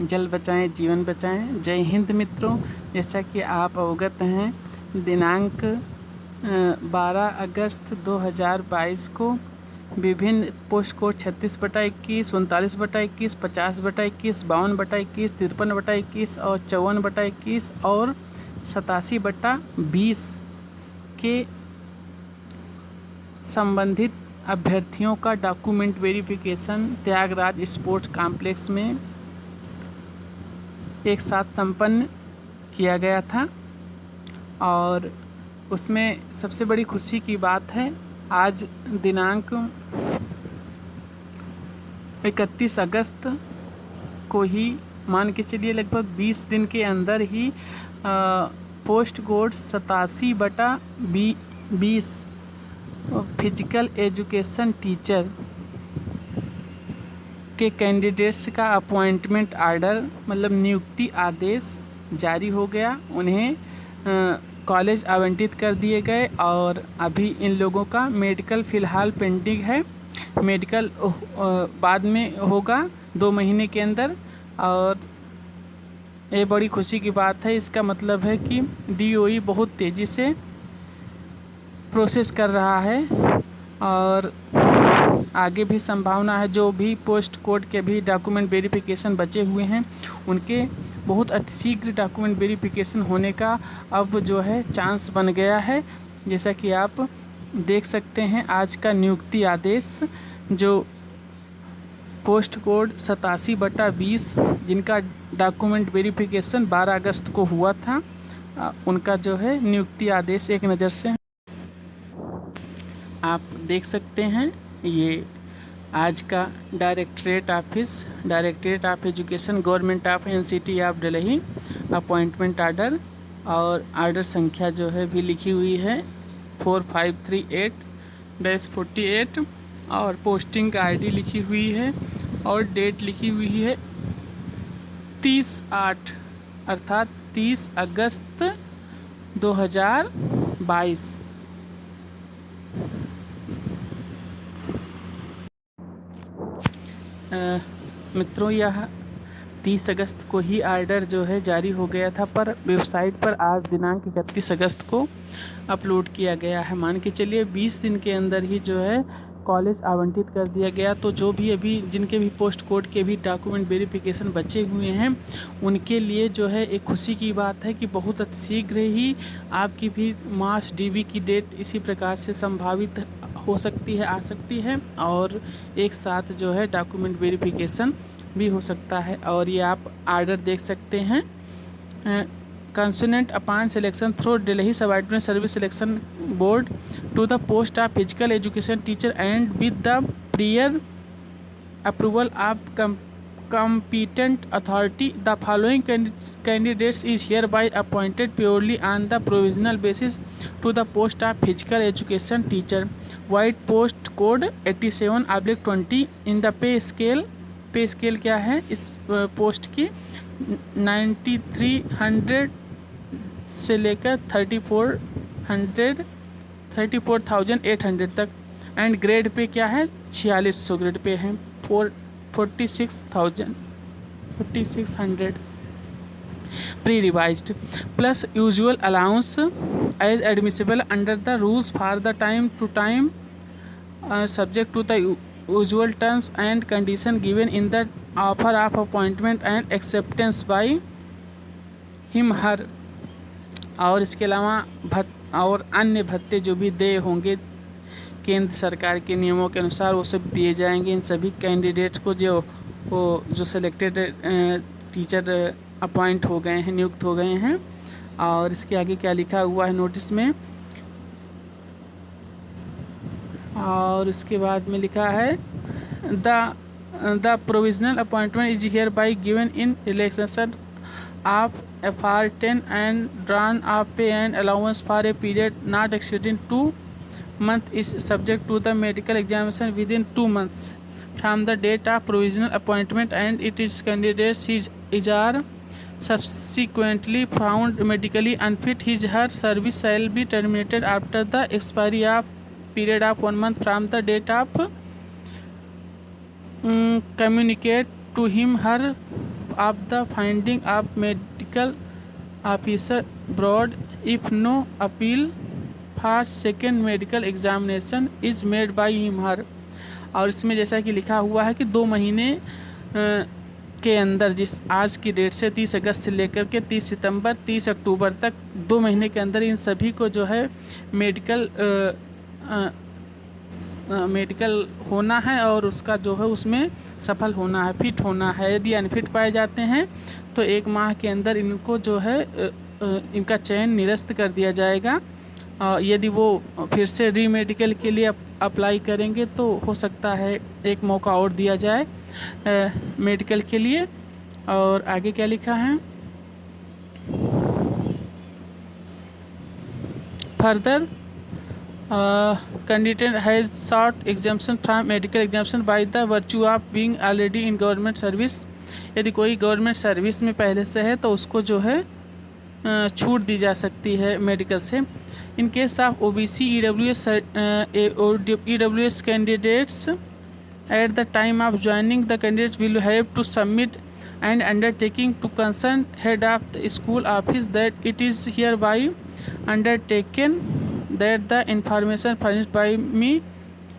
जल बचाएं जीवन बचाएं। जय हिंद मित्रों, जैसा कि आप अवगत हैं, दिनांक 12 अगस्त 2022 को विभिन्न पोस्ट कोड 36/21, 39/21, 50/21, 52/21, 53/21 और 54/21 और 87/20 के संबंधित अभ्यर्थियों का document verification Thyagaraj sports complex में एक साथ संपन्न किया गया था। और उसमें सबसे बड़ी खुशी की बात है, आज दिनांक 31 अगस्त को ही, मान के चलिए लगभग 20 दिन के अंदर ही post code 87/20 physical education teacher के कैंडिडेट्स का अपॉइंटमेंट आर्डर मतलब नियुक्ति आदेश जारी हो गया। उन्हें कॉलेज आवंटित कर दिए गए और अभी इन लोगों का मेडिकल फ़िलहाल पेंडिंग है। मेडिकल बाद में होगा 2 महीने के अंदर। और ये बड़ी खुशी की बात है। इसका मतलब है कि DOE बहुत तेज़ी से प्रोसेस कर रहा है और आगे भी संभावना है। जो भी पोस्ट कोड के भी डॉक्यूमेंट वेरिफिकेशन बचे हुए हैं, उनके बहुत अतिशीघ्र डॉक्यूमेंट वेरिफिकेशन होने का अब जो है चांस बन गया है। जैसा कि आप देख सकते हैं, आज का नियुक्ति आदेश जो पोस्ट कोड 87/20 जिनका डॉक्यूमेंट वेरिफिकेशन 12 अगस्त को हुआ था, उनका जो है नियुक्ति आदेश एक नज़र से आप देख सकते हैं। ये आज का directorate of education government of NCT of Delhi appointment order, और आर्डर संख्या जो है भी लिखी हुई है 4538-48 और पोस्टिंग का ID लिखी हुई है और डेट लिखी हुई है 30/8 अर्थात 30 अगस्त 2022। मित्रों, यह 30 अगस्त को ही आर्डर जो है जारी हो गया था, पर वेबसाइट पर आज दिनांक 31 अगस्त को अपलोड किया गया है। मान के चलिए 20 दिन के अंदर ही जो है कॉलेज आवंटित कर दिया गया। तो जो भी अभी जिनके भी पोस्ट कोड के भी डॉक्यूमेंट वेरिफिकेशन बचे हुए हैं, उनके लिए जो है एक खुशी की बात है कि बहुत शीघ्र ही आपकी भी मार्च DB की डेट इसी प्रकार से संभावित हो सकती है, आ सकती है, और एक साथ जो है डॉक्यूमेंट वेरिफिकेशन भी हो सकता है। और ये आप आर्डर देख सकते हैं, consonant upon selection through Delhi subordinate service selection board to the post of physical education teacher and with the prior approval of competent authority, the following candidates is hereby appointed purely on the provisional basis to the post of physical education teacher. White post code 87/20 in the pay scale क्या है इस post की 9300 से लेकर 34,800 तक। And grade pay क्या है 4600 grade pay है 4600 pre-revised plus usual allowance as admissible under the rules for the time to time subject to the usual terms and condition given in the offer of appointment and acceptance by him her। और इसके अलावा और अन्य भत्ते जो भी देय होंगे केंद्र सरकार के नियमों के अनुसार, वो सब दिए जाएंगे इन सभी कैंडिडेट्स को जो सेलेक्टेड टीचर अपॉइंट हो गए हैं, नियुक्त हो गए हैं। और इसके आगे क्या लिखा हुआ है नोटिस में, और उसके बाद में लिखा है the provisional appointment is here by given in relaxation of FR10 and drawn of pay and allowance for a period not exceeding 2 months is subject to the medical examination within 2 months from the date of provisional appointment, and it is candidates is are subsequently found medically unfit, his her service shall be terminated after the expiry of period of 1 month from the date of communicate to him her of the finding of medical officer broad if no appeal for second medical examination is made by him her. और इसमें जैसा कि लिखा हुआ है कि 2 महीने के अंदर, जिस आज की डेट से 30 अगस्त से लेकर के 30 सितंबर 30 अक्टूबर तक 2 महीने के अंदर इन सभी को जो है मेडिकल होना है और उसका जो है उसमें सफल होना है, फिट होना है। यदि अनफिट पाए जाते हैं तो 1 माह के अंदर इनको जो है इनका चयन निरस्त कर दिया जाएगा। यदि वो फिर से री मेडिकल के लिए अप्लाई करेंगे तो हो सकता है एक मौका और दिया जाए मेडिकल के लिए। और आगे क्या लिखा है, further candidate has sought exemption from medical examination by the virtue of being already in government service. यदि कोई गवर्नमेंट सर्विस में पहले से है तो उसको जो है छूट दी जा सकती है मेडिकल से। In case of OBC EWS candidates at the time of joining, the candidates will have to submit an undertaking to concerned head of the school office that it is hereby undertaken that the information furnished by me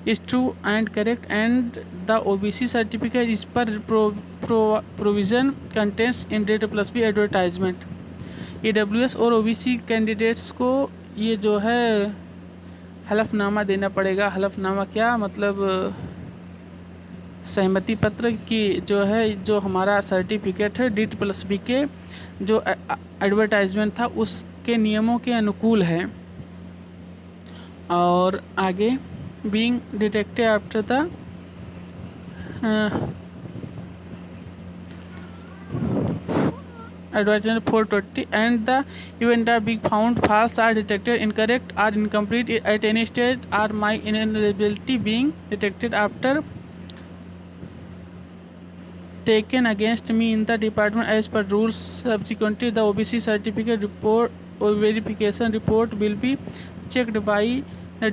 is true and correct, and the OBC certificate is per provision contains in DATE+B advertisement। EWS और OBC candidates को ये जो है हलफनामा देना पड़ेगा। हलफनामा क्या मतलब, सहमति पत्र की जो है, जो हमारा सर्टिफिकेट है DATE+B के जो एडवर्टाइजमेंट था उसके नियमों के अनुकूल है। और आगे being detected after the advertisement 420 and the event of being found false or detected incorrect or incomplete at any stage or my ineligibility being detected after taken against me in the department as per rules. Subsequently, the OBC certificate report or verification report will be checked by the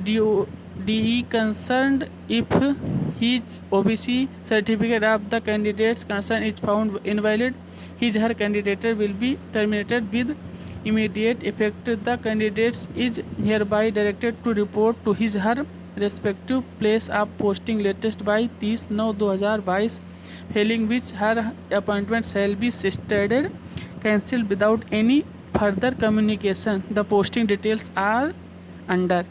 DE concerned. If his OBC certificate of the candidates concerned is found invalid, his her candidate will be terminated with immediate effect. The candidates is hereby directed to report to his her respective place of posting latest by 30/9/2022, failing which her appointment shall be stayed, cancelled without any further communication. The posting details are under।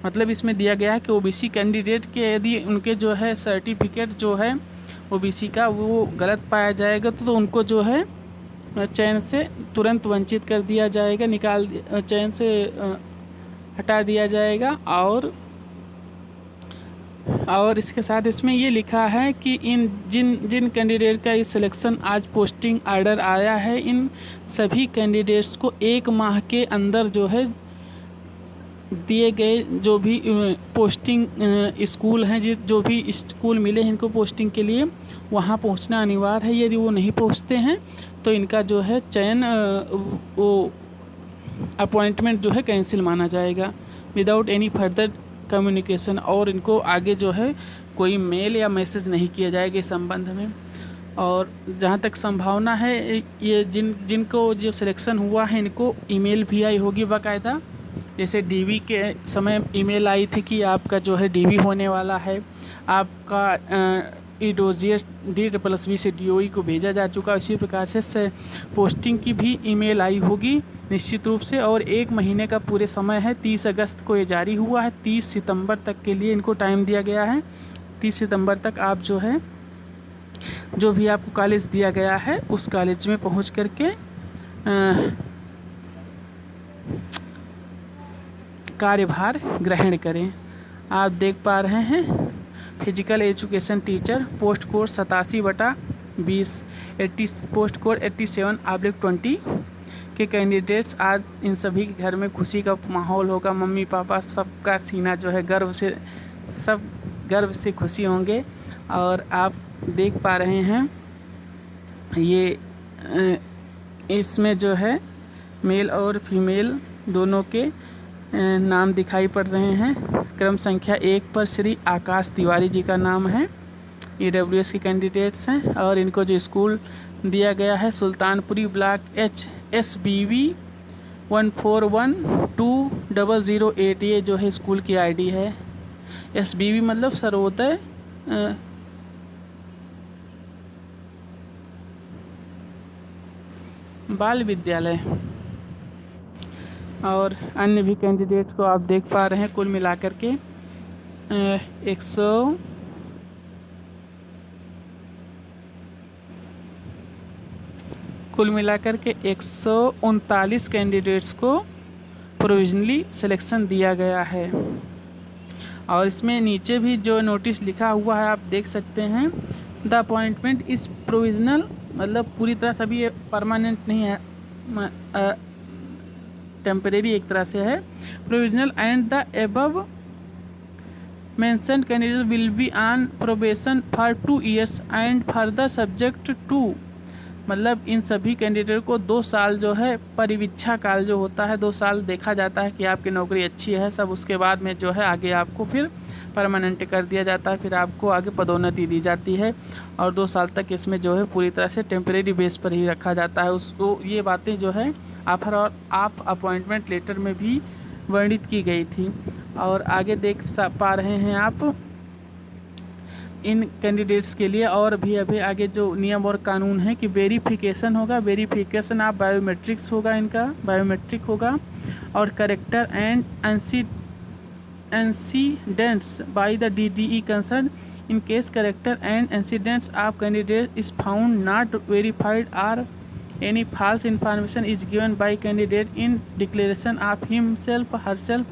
मतलब इसमें दिया गया है कि OBC candidate के यदि उनके जो है सर्टिफिकेट जो है OBC का वो गलत पाया जाएगा तो उनको जो है चयन से तुरंत वंचित कर दिया जाएगा, चयन से हटा दिया जाएगा। और इसके साथ इसमें ये लिखा है कि इन जिन कैंडिडेट का इस सिलेक्शन आज पोस्टिंग आर्डर आया है, इन सभी कैंडिडेट्स को 1 माह के अंदर जो है दिए गए जो भी पोस्टिंग स्कूल हैं, जो भी स्कूल मिले हैं इनको पोस्टिंग के लिए, वहाँ पहुँचना अनिवार्य है। यदि वो नहीं पहुँचते हैं तो इनका जो है चयन वो अपॉइंटमेंट जो है कैंसिल माना जाएगा विदाउट एनी फर्दर कम्युनिकेशन। और इनको आगे जो है कोई मेल या मैसेज नहीं किया जाएगा इस संबंध में। और जहाँ तक संभावना है ये जिनको जो सिलेक्शन हुआ है इनको ईमेल भी आई होगी बाकायदा। जैसे DV के समय ईमेल आई थी कि आपका जो है DV होने वाला है, आपका EDOSIER DATE+B से DOE को भेजा जा चुका। इसी प्रकार से पोस्टिंग की भी ईमेल आई होगी निश्चित रूप से। और 1 महीने का पूरे समय है, 30 अगस्त को ये जारी हुआ है, 30 सितंबर तक के लिए इनको टाइम दिया गया है। 30 सितंबर तक आप जो है जो भी आपको कॉलेज दिया गया है उस कॉलेज में पहुंच करके कार्यभार ग्रहण करें। आप देख पा रहे हैं physical education teacher, post code 87/20, post code 87/20 के कैंडिडेट्स। आज इन सभी के घर में खुशी का माहौल होगा। मम्मी पापा सबका सीना जो है सब गर्व से खुशी होंगे। और आप देख पा रहे हैं ये इसमें जो है मेल और फीमेल दोनों के नाम दिखाई पड़ रहे हैं। क्रम संख्या 1 पर श्री आकाश तिवारी जी का नाम है। EWS के कैंडिडेट्स हैं। और इनको जो स्कूल दिया गया है सुल्तानपुरी ब्लॉक HSBV 1412008, ये जो है स्कूल की ID है। SBV मतलब सर्वोदय बाल विद्यालय। और अन्य भी कैंडिडेट्स को आप देख पा रहे हैं। कुल मिलाकर के 100 कुल मिलाकर के 139 कैंडिडेट्स को प्रोविजनली सिलेक्शन दिया गया है। और इसमें नीचे भी जो नोटिस लिखा हुआ है आप देख सकते हैं, द अपॉइंटमेंट इज़ प्रोविजनल, मतलब पूरी तरह से अभी ये परमानेंट नहीं है, टेम्परेरी एक तरह से है। Provisional and the above mentioned candidate will be on probation for 2 years and further subject to, मतलब इन सभी कैंडिडेट को 2 साल जो है परिवीक्षा काल जो होता है, 2 साल देखा जाता है कि आपकी नौकरी अच्छी है सब, उसके बाद में जो है आगे आपको फिर परमानेंट कर दिया जाता है, फिर आपको आगे पदोन्नति दी जाती है। और 2 साल तक इसमें जो है पूरी तरह से टेम्परेरी बेस पर ही रखा जाता है उसको। ये बातें जो है ऑफर और आप अपॉइंटमेंट लेटर में भी वर्णित की गई थी। और आगे देख पा रहे हैं आप इन कैंडिडेट्स के लिए और भी अभी आगे जो नियम और कानून है कि वेरिफिकेशन होगा, वेरिफिकेशन ऑफ बायोमेट्रिक्स होगा, इनका बायोमेट्रिक होगा। और character and incidents by the DDE concern in case character and incidents of candidate is found not verified और any false information is given by candidate in declaration of himself herself,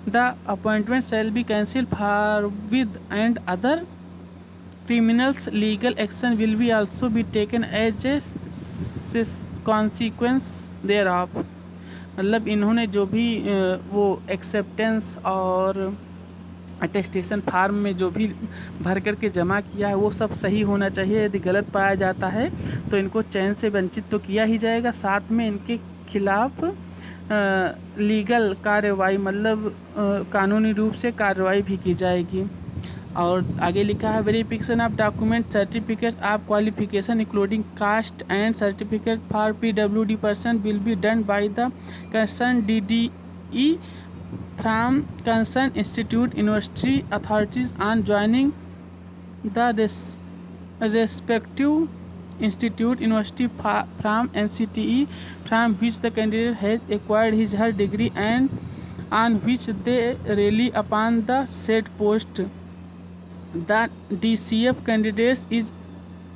the appointment shall be cancelled forthwith and other criminals legal action will be also be taken as a consequence thereof। मतलब इन्होंने जो भी वो acceptance और attestation farm में जो भी भर करके जमा किया है वो सब सही होना चाहिए। यदि गलत पाया जाता है तो इनको चयन से वंचित तो किया ही जाएगा, साथ में इनके खिलाफ लीगल कार्रवाई, मतलब कानूनी रूप से कार्रवाई भी की जाएगी। और आगे लिखा है verification of document certificate of qualification including caste and certificate for PWD person will be done by the concern DDE from concerned institute university authorities on joining the respective institute university from NCTE from which the candidate has acquired his her degree and on which they rely upon the said post. The DCF candidates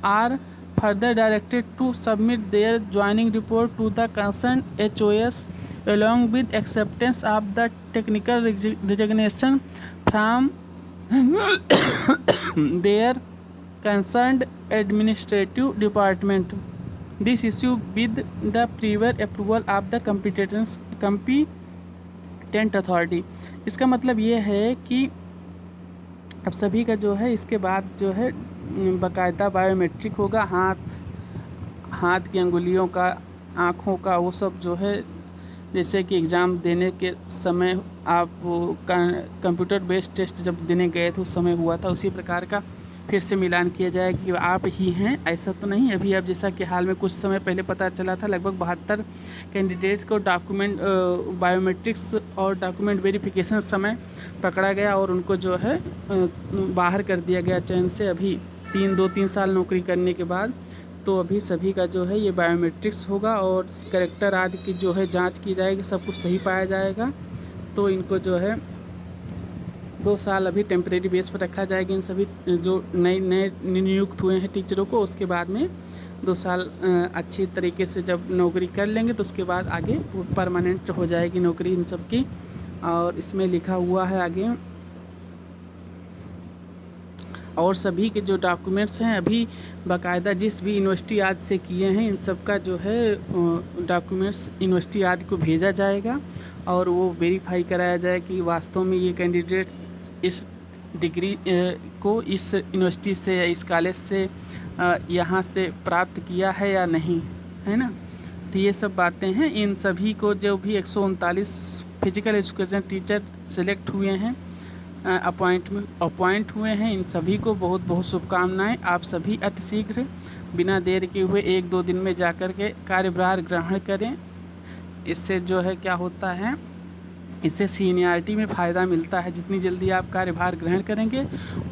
are further directed to submit their joining report to the concerned HOS along with acceptance of the technical resignation from their concerned administrative department. This issue with the prior approval of the competent authority। इसका मतलब ये है कि अब सभी का जो है इसके बाद जो है बाकायदा बायोमेट्रिक होगा, हाथ की अंगुलियों का, आँखों का, वो सब जो है जैसे कि एग्ज़ाम देने के समय आप कंप्यूटर बेस्ड टेस्ट जब देने गए थे उस समय हुआ था, उसी प्रकार का फिर से मिलान किया जाएगा कि आप ही हैं, ऐसा तो नहीं। अभी अब जैसा कि हाल में कुछ समय पहले पता चला था लगभग 72 कैंडिडेट्स को डॉक्यूमेंट बायोमेट्रिक्स और डॉक्यूमेंट वेरिफिकेशन समय पकड़ा गया और उनको जो है बाहर कर दिया गया चयन से। अभी 2-3 साल नौकरी करने के बाद तो अभी सभी का जो है ये बायोमेट्रिक्स होगा और कैरेक्टर आदि की जो है जांच की जाएगी, सब कुछ सही पाया जाएगा तो इनको जो है 2 साल अभी टेम्परेरी बेस पर रखा जाएगा इन सभी जो नए नियुक्त हुए हैं टीचरों को। उसके बाद में 2 साल अच्छी तरीके से जब नौकरी कर लेंगे तो उसके बाद आगे परमानेंट हो जाएगी नौकरी इन सब की। और इसमें लिखा हुआ है आगे और सभी के जो डॉक्यूमेंट्स हैं अभी बाकायदा जिस भी यूनिवर्सिटी आदि से किए हैं इन सब का जो है डॉक्यूमेंट्स यूनिवर्सिटी आदि को भेजा जाएगा और वो वेरीफाई कराया जाए कि वास्तव में ये कैंडिडेट्स इस डिग्री को इस यूनिवर्सिटी से या इस कॉलेज से यहाँ से प्राप्त किया है या नहीं, है ना। तो ये सब बातें हैं। इन सभी को जो भी 139 फिजिकल एजुकेशन टीचर सेलेक्ट हुए हैं अपॉइंट हुए हैं, इन सभी को बहुत बहुत शुभकामनाएं। आप सभी अतिशीघ्र बिना देर के हुए 1-2 दिन में जाकर के कार्यभार ग्रहण करें। इससे जो है क्या होता है, इससे सीनियरिटी में फ़ायदा मिलता है। जितनी जल्दी आप कार्यभार ग्रहण करेंगे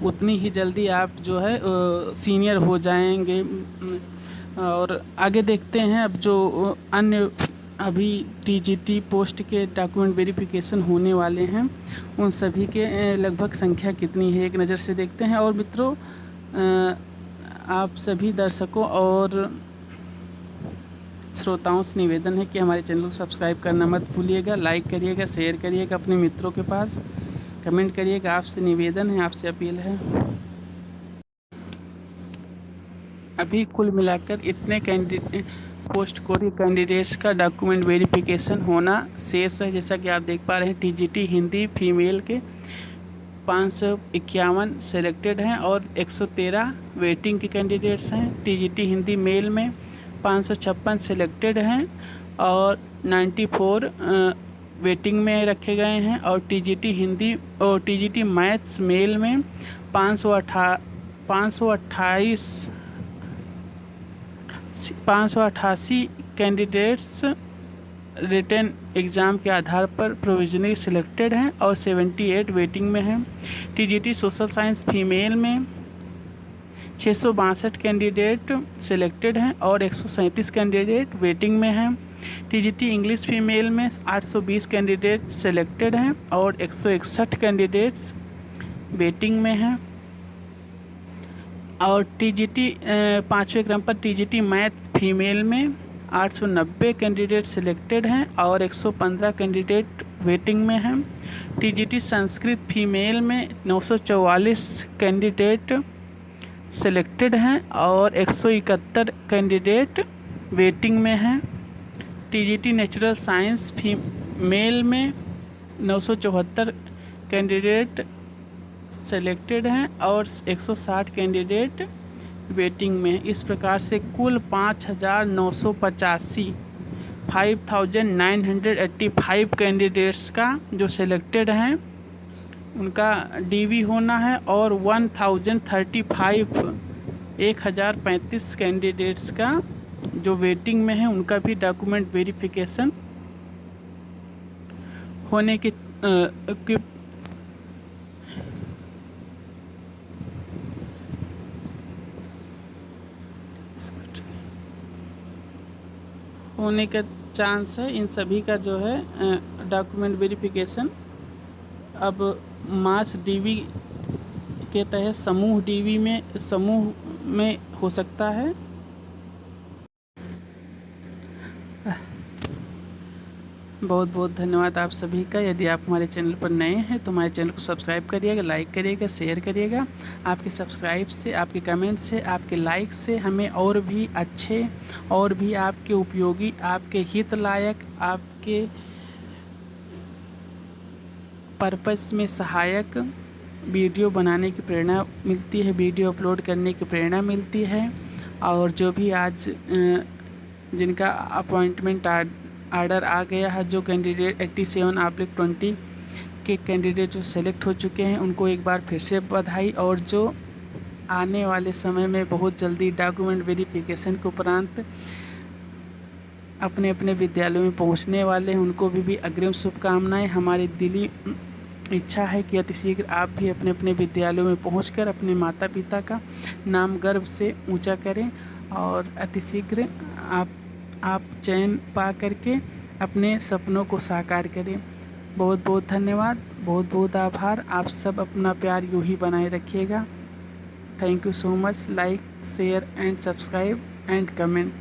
उतनी ही जल्दी आप जो है सीनियर हो जाएंगे। और आगे देखते हैं अब जो अन्य अभी टीजीटी पोस्ट के डॉक्यूमेंट वेरिफिकेशन होने वाले हैं उन सभी के लगभग संख्या कितनी है एक नज़र से देखते हैं। और मित्रों, आप सभी दर्शकों और श्रोताओं से निवेदन है कि हमारे चैनल को सब्सक्राइब करना मत भूलिएगा, लाइक करिएगा, शेयर करिएगा अपने मित्रों के पास, कमेंट करिएगा। आपसे निवेदन है, आपसे अपील है। अभी कुल मिलाकर इतने पोस्ट कोरी कैंडिडेट्स का डॉक्यूमेंट वेरिफिकेशन होना शेष है। जैसा कि आप देख पा रहे हैं, टीजीटी हिंदी फीमेल के 551 सेलेक्टेड हैं और 113 वेटिंग के कैंडिडेट्स हैं। टीजीटी हिंदी मेल में 556 सेलेक्टेड हैं और 94 वेटिंग में रखे गए हैं। और टीजीटी हिंदी और टीजीटी मैथ्स मेल में 588 कैंडिडेट्स रिटन एग्ज़ाम के आधार पर प्रोविजनली सिलेक्टेड हैं और 78 वेटिंग में हैं। टीजीटी सोशल साइंस फीमेल में 662 कैंडिडेट सिलेक्टेड हैं और 137 कैंडिडेट वेटिंग में हैं। टीजीटी इंग्लिश फीमेल में 820 कैंडिडेट सिलेक्टेड हैं और 161 कैंडिडेट्स वेटिंग में हैं। और टीजीटी 5वें क्रम पर टीजीटी मैथ फीमेल में 890 कैंडिडेट सिलेक्टेड हैं और 115 कैंडिडेट वेटिंग में हैं। टीजीटी संस्कृत फीमेल में 944 कैंडिडेट सिलेक्टेड हैं और 171 कैंडिडेट वेटिंग में हैं। टीजीटी नेचुरल साइंस फीमेल में 974 कैंडिडेट सेलेक्टेड हैं और 160 कैंडिडेट वेटिंग में। इस प्रकार से कुल 5,985 कैंडिडेट्स का जो सिलेक्टेड हैं उनका डीवी होना है और 1035 कैंडिडेट्स का जो वेटिंग में है उनका भी डॉक्यूमेंट वेरिफिकेशन होने की होने का चांस है। इन सभी का जो है डॉक्यूमेंट वेरिफिकेशन अब मास डीवी के तहत समूह में हो सकता है। बहुत बहुत धन्यवाद आप सभी का। यदि आप हमारे चैनल पर नए हैं तो हमारे चैनल को सब्सक्राइब करिएगा, लाइक करिएगा, शेयर करिएगा। आपके सब्सक्राइब से, आपके कमेंट से, आपके लाइक से हमें और भी अच्छे और भी आपके उपयोगी, आपके हित लायक, आपके पर्पस में सहायक वीडियो बनाने की प्रेरणा मिलती है, वीडियो अपलोड करने की प्रेरणा मिलती है। और जो भी आज जिनका अपॉइंटमेंट आर्डर आ गया है, जो कैंडिडेट 87/20 के कैंडिडेट जो सेलेक्ट हो चुके हैं उनको एक बार फिर से बधाई। और जो आने वाले समय में बहुत जल्दी डॉक्यूमेंट वेरिफिकेशन के उपरांत अपने अपने विद्यालयों में पहुंचने वाले हैं उनको भी अग्रिम शुभकामनाएं। हमारी दिली इच्छा है कि अतिशीघ्र आप भी अपने अपने विद्यालयों में पहुंचकर अपने माता पिता का नाम गर्व से ऊंचा करें और अतिशीघ्र आप चयन पा करके अपने सपनों को साकार करें। बहुत बहुत धन्यवाद, बहुत बहुत आभार। आप सब अपना प्यार यूँ ही बनाए रखिएगा। Thank you so much. Like, share and subscribe and comment.